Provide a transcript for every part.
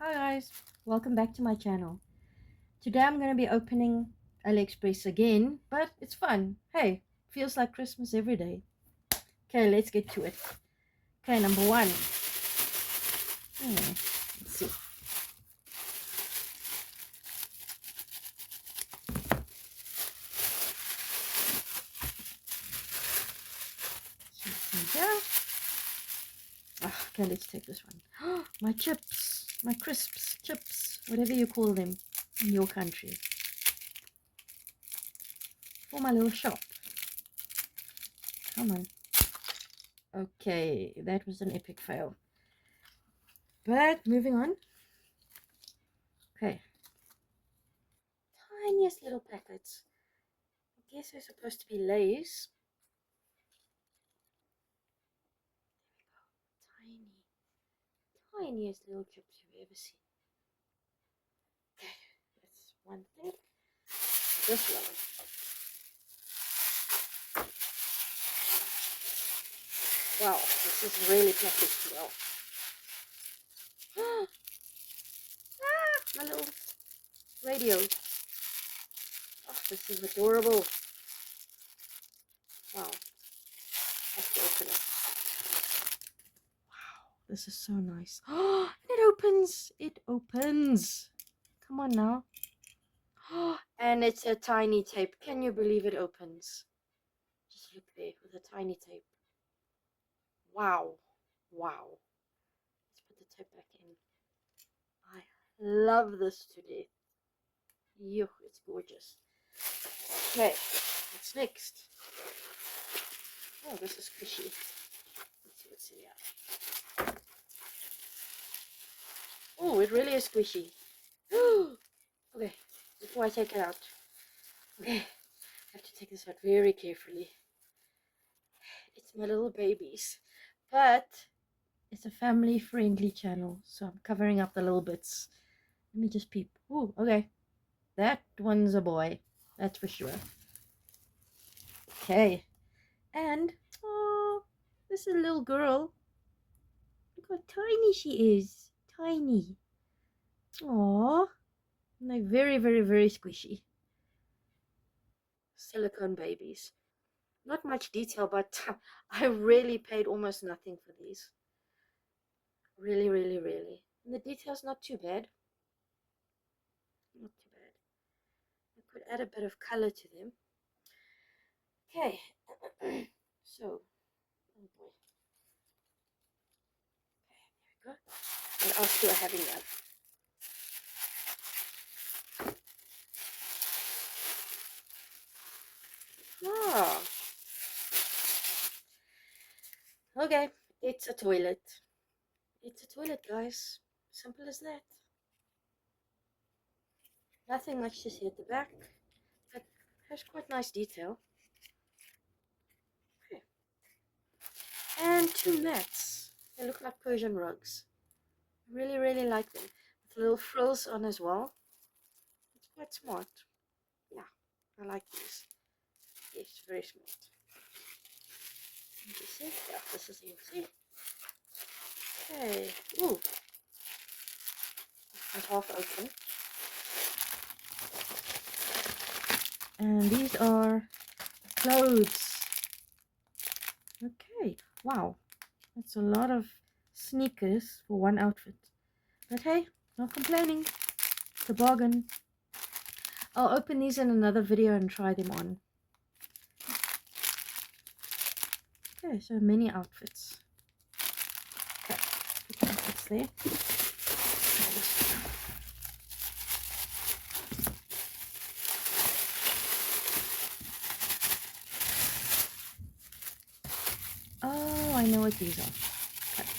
Hi guys, welcome back to my channel. Today I'm going to be opening Aliexpress again, but it's fun. Hey, feels like Christmas every day. Okay, let's get to it. Okay, number one. Let's see. Okay, let's take this one. My chips, my crisps, chips, whatever you call them in your country. For my little shop. Come on. Okay, that was an epic fail. But moving on. Okay. Tiniest little packets. I guess they're supposed to be Lay's. Tiniest little chips you've ever seen. Okay, that's one thing. This one. Wow, this is really packaged well. My little radio. Oh, this is adorable. Wow. I have to open it. Wow, this is so nice. Oh, it opens. It opens. Come on now. Oh, and it's a tiny tape. Can you believe it opens? Just look there with a tiny tape. Wow. Wow. Let's put the tape back in. I love this today. Yo, it's gorgeous. Okay, what's next? Oh, this is squishy. Let's see what's in here. Oh, it really is squishy. Okay, before I take it out. Okay, I have to take this out very carefully. It's my little babies. But it's a family-friendly channel, so I'm covering up the little bits. Let me just peep. Oh, okay. That one's a boy. That's for sure. Okay. And, oh, this is a little girl. Look how tiny she is. Tiny. Aww. And they're very, very, very squishy. Silicone babies. Not much detail, but I really paid almost nothing for these. Really, really, really. And the detail's not too bad. Not too bad. I could add a bit of color to them. Okay. So, oh boy. Okay, there we go. What else do I have in there? Ah, okay, it's a toilet. It's a toilet, guys. Simple as that. Nothing much to see at the back. It has quite nice detail. Okay. And two mats. They look like Persian rugs. Really, really like them. With little frills on as well. It's quite smart. Yeah, I like these. Yes, very smart. You see? Yeah, this is easy. Okay. Ooh. It's half open. And these are clothes. Okay. Wow. That's a lot of sneakers for one outfit. But hey, not complaining. It's a bargain. I'll open these in another video and try them on. Okay, so many outfits. Okay, put the outfits there. Oh, I know what these are. Okay.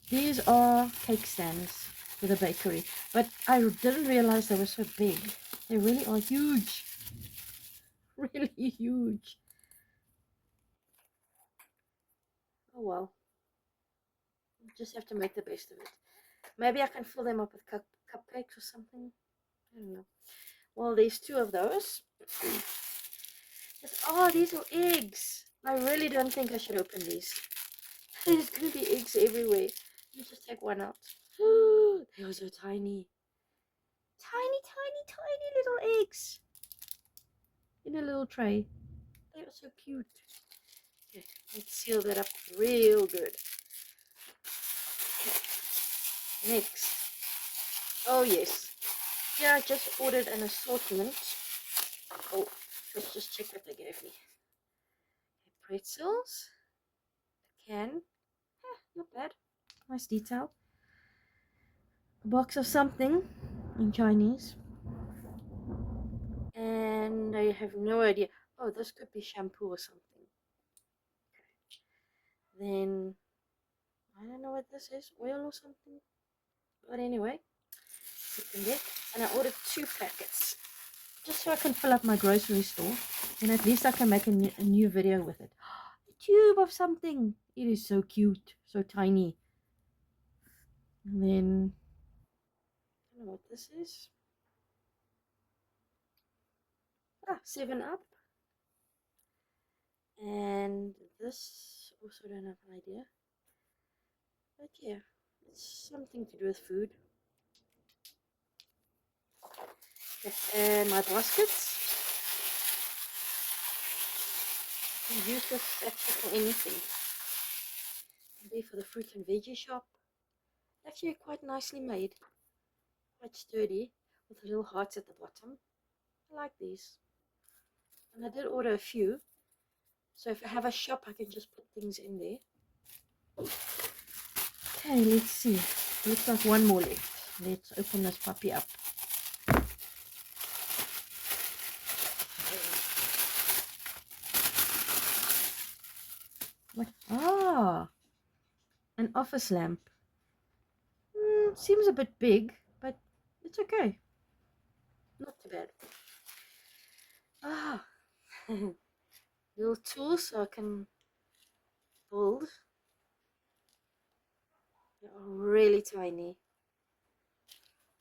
These are cake stands for the bakery, but I didn't realize they were so big. They really are huge. Really huge. Oh well. Just have to make the best of it. Maybe I can fill them up with cupcakes or something. I don't know. Well, there's two of those. Oh, these are eggs. I really don't think I should open these. There's going to be eggs everywhere. Let me just take one out. They are so tiny. Tiny, tiny, tiny little eggs in a little tray. They are so cute. Okay, let's seal that up real good. Okay. Next. Oh yes. Here I just ordered an assortment. Oh, let's just check what they gave me. Okay, pretzels. A can. Not bad. Nice detail. A box of something in Chinese. And I have no idea. Oh, this could be shampoo or something. Then I don't know what this is. Oil or something. But anyway, it's in there. And I ordered 2 packets. Just so I can fill up my grocery store. And at least I can make a new video with it. A tube of something. It is so cute. So tiny. And then I don't know what this is. 7 Up. And this also don't have an idea. But yeah, it's something to do with food. Okay, and my baskets. You can use this actually for anything. It can be for the fruit and veggie shop. Actually quite nicely made. Quite sturdy with little hearts at the bottom. I like these. And I did order a few. So if I have a shop I can just put things in there. Okay, let's see. Looks like one more left. Let's open this puppy up. What? Ah, an office lamp. Seems a bit big, but it's okay. Not too bad. Ah, little tools so I can build. They are really tiny.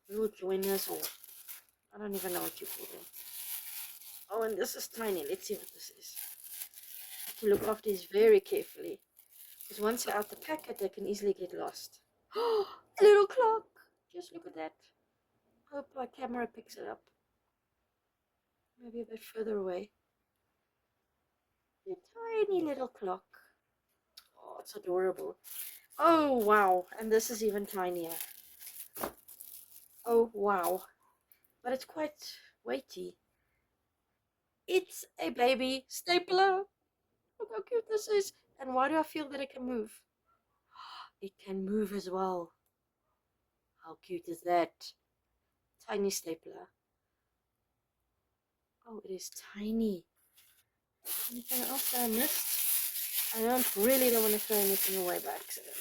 Little joiners, or I don't even know what you call them. Oh, and this is tiny. Let's see what this is. I have to look after these very carefully. Because once they're out the packet, they can easily get lost. Oh, a little clock. Just look at that. Hope my camera picks it up. Maybe a bit further away. A tiny little clock. Oh, it's adorable. Oh, wow. And this is even tinier. Oh, wow. But it's quite weighty. It's a baby stapler. Look how cute this is. And why do I feel that it can move? It can move as well. How cute is that? Tiny stapler. Oh, it is tiny. Anything else that I missed? I don't want to throw anything away by accident.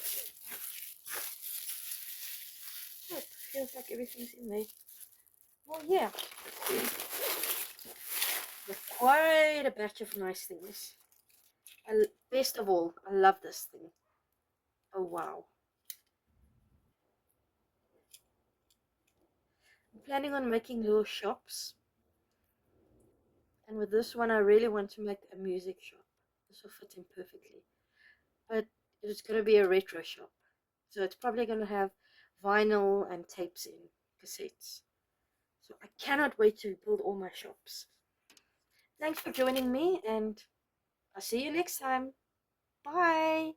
Oh, it feels like everything's in there. Well, yeah. With quite a batch of nice things. Best of all, I love this thing. Oh, wow. I'm planning on making little shops. And with this one, I really want to make a music shop. This will fit in perfectly. But it's going to be a retro shop. So it's probably going to have vinyl and tapes in, cassettes. So I cannot wait to build all my shops. Thanks for joining me, and I'll see you next time. Bye!